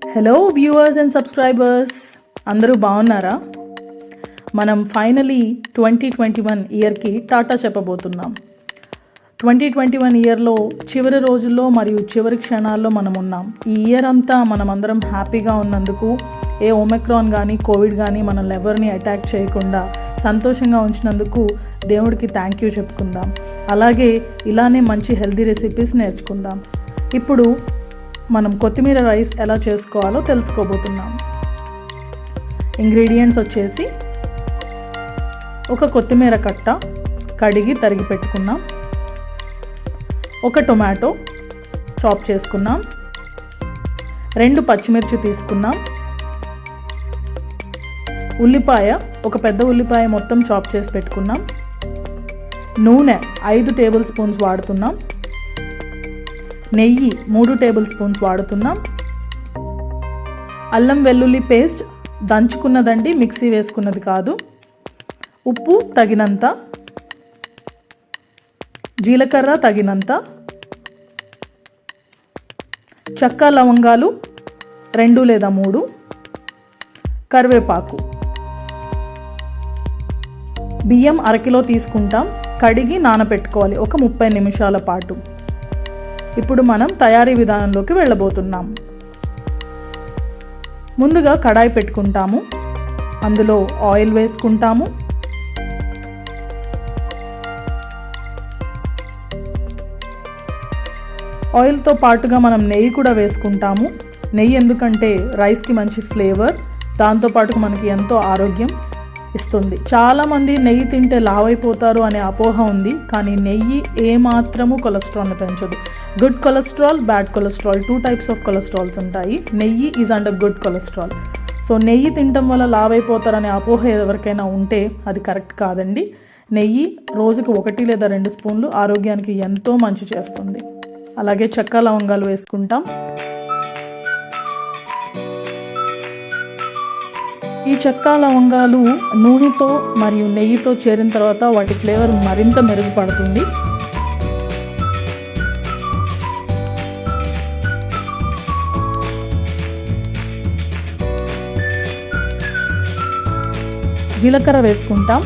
Hello viewers and subscribers, అందరూ బాగున్నారా? మనం ఫైనలీ 2021 ఇయర్కి టాటా చెప్పబోతున్నాం. 2021 ఇయర్లో చివరి రోజుల్లో మరియు చివరి క్షణాల్లో మనం ఉన్నాం. ఈ ఇయర్ అంతా మనం అందరం హ్యాపీగా ఉన్నందుకు, ఏ ఒమిక్రాన్ కానీ కోవిడ్ కానీ మనల్ని ఎవరిని అటాక్ చేయకుండా సంతోషంగా ఉంచినందుకు దేవుడికి థ్యాంక్ యూ చెప్పుకుందాం. అలాగే ఇలానే మంచి హెల్తీ రెసిపీస్ నేర్చుకుందాం. ఇప్పుడు మనం కొత్తిమీర రైస్ ఎలా చేసుకోవాలో తెలుసుకోబోతున్నాం. ఇంగ్రీడియంట్స్ వచ్చేసి ఒక కొత్తిమీర కట్ట కడిగి తరిగి పెట్టుకున్నాం, ఒక టొమాటో చాప్ చేసుకున్నాం, 2 పచ్చిమిర్చి తీసుకున్నాం, ఉల్లిపాయ ఒక పెద్ద ఉల్లిపాయ మొత్తం చాప్ చేసి పెట్టుకున్నాం, నూనె 5 టేబుల్ స్పూన్స్ వాడుతున్నాం, నెయ్యి 3 టేబుల్ స్పూన్స్ వాడుతున్నాం, అల్లం వెల్లుల్లి పేస్ట్ దంచుకున్నదండి, మిక్సీ వేసుకున్నది కాదు, ఉప్పు తగినంత, జీలకర్ర తగినంత, చెక్క లవంగాలు 2 లేదా 3, కరివేపాకు. బియ్యం 1/2 కిలో తీసుకుంటాం, కడిగి నానబెట్టుకోవాలి ఒక 30 నిమిషాల పాటు. ఇప్పుడు మనం తయారీ విధానంలోకి వెళ్ళబోతున్నాం. ముందుగా కడాయి పెట్టుకుంటాము, అందులో ఆయిల్ వేసుకుంటాము. ఆయిల్తో పాటుగా మనం నెయ్యి కూడా వేసుకుంటాము. నెయ్యి ఎందుకంటే రైస్కి మంచి ఫ్లేవర్, దాంతోపాటు మనకి ఎంతో ఆరోగ్యం ఇస్తుంది. చాలామంది నెయ్యి తింటే లావైపోతారు అనే అపోహ ఉంది, కానీ నెయ్యి ఏమాత్రము కొలెస్ట్రాల్ని పెంచదు. Good cholesterol, bad cholesterol, 2 types of cholesterols ఉంటాయి. నెయ్యి is under good cholesterol. So నెయ్యి తినటం వల్ల లావైపోతారనే అపోహ ఎవరికైనా ఉంటే అది కరెక్ట్ కాదండి. నెయ్యి రోజుకు 1 లేదా 2 స్పూన్లు ఆరోగ్యానికి ఎంతో మంచి చేస్తుంది. అలాగే చెక్క లవంగాలు వేసుకుంటాం. ఈ చెక్క లవంగాలు నూనెతో మరియు నెయ్యితో చేరిన తర్వాత వాటి ఫ్లేవర్ మరింత మెరుగుపడుతుంది. జీలకర్ర వేసుకుంటాం.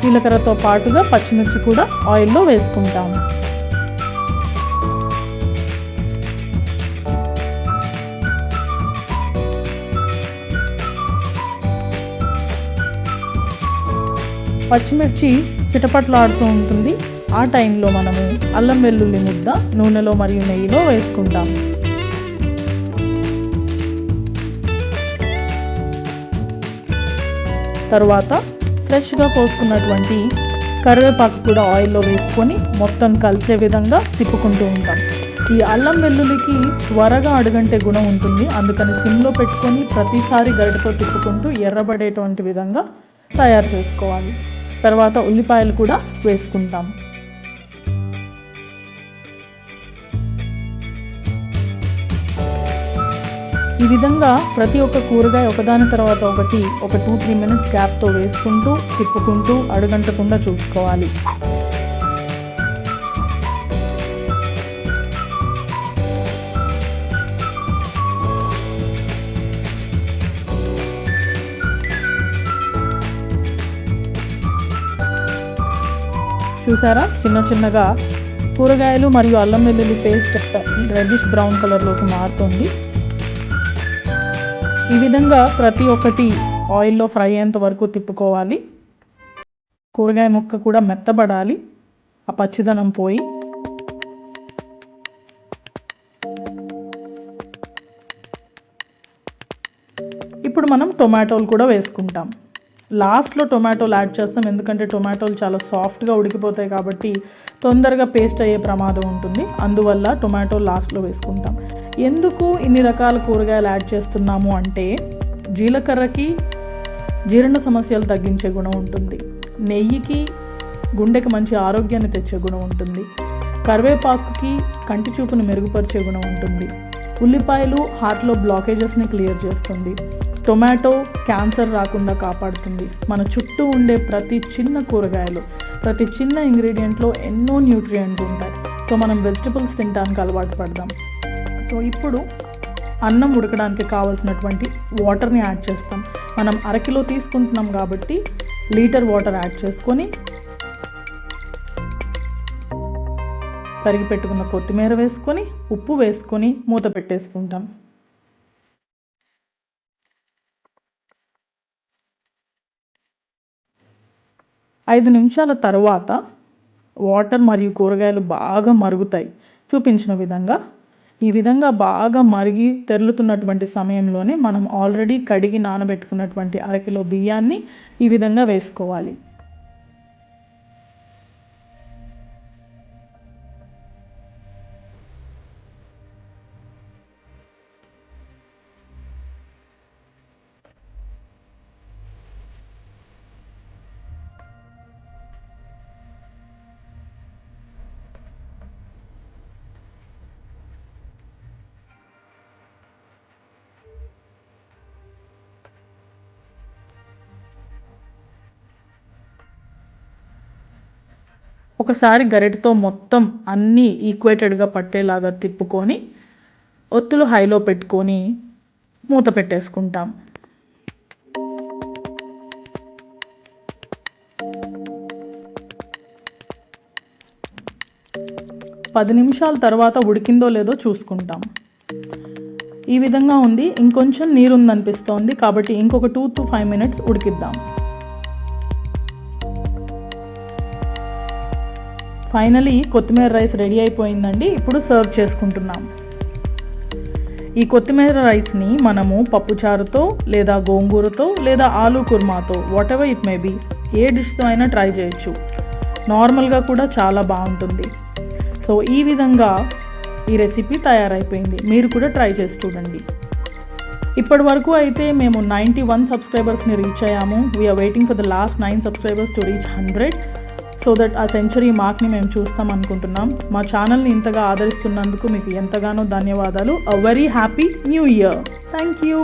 జీలకర్రతో పాటుగా పచ్చిమిర్చి కూడా ఆయిల్లో వేసుకుంటాం. పచ్చిమిర్చి చిటపట్లాడుతూ ఉంటుంది. ఆ టైంలో మనము అల్లం వెల్లుల్లి ముద్ద నూనెలో మరియు నెయ్యిలో వేసుకుంటాం. తరువాత ఫ్రెష్గా కోసుకున్నటువంటి కరివేపాకు కూడా ఆయిల్లో వేసుకొని మొత్తం కలిసే విధంగా తిప్పుకుంటూ ఉంటాం. ఈ అల్లం వెల్లుల్లికి త్వరగా అడుగంటే గుణం ఉంటుంది, అందుకని సిమ్లో పెట్టుకొని ప్రతిసారి గరిటతో తిప్పుకుంటూ ఎర్రబడేటువంటి విధంగా తయారు చేసుకోవాలి. తర్వాత ఉల్లిపాయలు కూడా వేసుకుంటాం. ఈ విధంగా ప్రతి ఒక్క కూరగాయ ఒకదాని తర్వాత ఒకటి ఒక 2-3 మినిట్స్ గ్యాప్తో వేసుకుంటూ తిప్పుకుంటూ అడుగంటకుండా చూసుకోవాలి. చూసారా, చిన్న చిన్నగా కూరగాయలు మరియు అల్లం వెల్లుల్లి పేస్ట్ రెడ్డిష్ బ్రౌన్ కలర్లోకి మారుతుంది. ఈ విధంగా ప్రతి ఒక్కటి ఆయిల్లో ఫ్రై అయ్యేంత వరకు తిప్పుకోవాలి. కూరగాయ ముక్క కూడా మెత్తబడాలి, ఆ పచ్చిదనం పోయి. ఇప్పుడు మనం టొమాటోలు కూడా వేసుకుంటాం. లాస్ట్లో టొమాటోలు యాడ్ చేస్తాం, ఎందుకంటే టొమాటోలు చాలా సాఫ్ట్గా ఉడికిపోతాయి కాబట్టి తొందరగా పేస్ట్ అయ్యే ప్రమాదం ఉంటుంది. అందువల్ల టొమాటో లాస్ట్లో వేసుకుంటాం. ఎందుకు ఇన్ని రకాల కూరగాయలు యాడ్ చేస్తున్నాము అంటే, జీలకర్రకి జీర్ణ సమస్యలు తగ్గించే గుణం ఉంటుంది, నెయ్యికి గుండెకి మంచి ఆరోగ్యాన్ని తెచ్చే గుణం ఉంటుంది, కరివేపాకుకి కంటి చూపుని మెరుగుపరిచే గుణం ఉంటుంది, ఉల్లిపాయలు హార్ట్లో బ్లాకేజెస్ని క్లియర్ చేస్తుంది, టొమాటో క్యాన్సర్ రాకుండా కాపాడుతుంది. మన చుట్టూ ఉండే ప్రతి చిన్న కూరగాయలు, ప్రతి చిన్న ఇంగ్రీడియంట్లో ఎన్నో న్యూట్రియంట్స్ ఉంటాయి. సో మనం వెజిటబుల్స్ తినడానికి అలవాటు పడదాం. సో ఇప్పుడు అన్నం ఉడకడానికి కావాల్సినటువంటి వాటర్ని యాడ్ చేస్తాం. మనం 1/2 కిలో తీసుకుంటున్నాం కాబట్టి లీటర్ వాటర్ యాడ్ చేసుకొని తరిగి పెట్టుకున్న కొత్తిమీర వేసుకొని ఉప్పు వేసుకొని మూత పెట్టేసుకుంటాం. 5 నిమిషాల తర్వాత వాటర్ మరియు కూరగాయలు బాగా మరుగుతాయి. చూపించిన విధంగా ఈ విధంగా బాగా మరిగి తెరులుతున్నటువంటి సమయంలోనే మనం ఆల్రెడీ కడిగి నానబెట్టుకున్నటువంటి 1/2 కిలో బియ్యాన్ని ఈ విధంగా వేసుకోవాలి. ఒకసారి గరిటెతో మొత్తం అన్నీ ఈక్వేటెడ్గా పట్టేలాగా తిప్పుకొని ఒత్తులు హైలో పెట్టుకొని మూత పెట్టేసుకుంటాం. 10 నిమిషాల తర్వాత ఉడికిందో లేదో చూసుకుంటాం. ఈ విధంగా ఉంది. ఇంకొంచెం నీరు ఉందనిపిస్తోంది కాబట్టి ఇంకొక 2 to 5 minutes ఉడికిద్దాం. ఫైనలీ కొత్తిమీర రైస్ రెడీ అయిపోయిందండి. ఇప్పుడు సర్వ్ చేసుకుంటున్నాం. ఈ కొత్తిమీర రైస్ని మనము పప్పుచారుతో లేదా గోంగూరతో లేదా ఆలూ కుర్మాతో whatever it may be a డిష్తో అయినా ట్రై చేయొచ్చు. నార్మల్గా కూడా చాలా బాగుంటుంది. సో ఈ విధంగా ఈ రెసిపీ తయారైపోయింది. మీరు కూడా ట్రై చేసి చూడండి. ఇప్పటి వరకు అయితే మేము 91 సబ్స్క్రైబర్స్ని రీచ్ అయ్యాము. We're waiting for the last 9 subscribers to reach 100. So that ఆ సెంచరీ మార్క్ని మేము చూస్తాం అనుకుంటున్నాం. మా ఛానల్ని ఇంతగా ఆదరిస్తున్నందుకు మీకు ఎంతగానో ధన్యవాదాలు. A very happy new year. Thank you.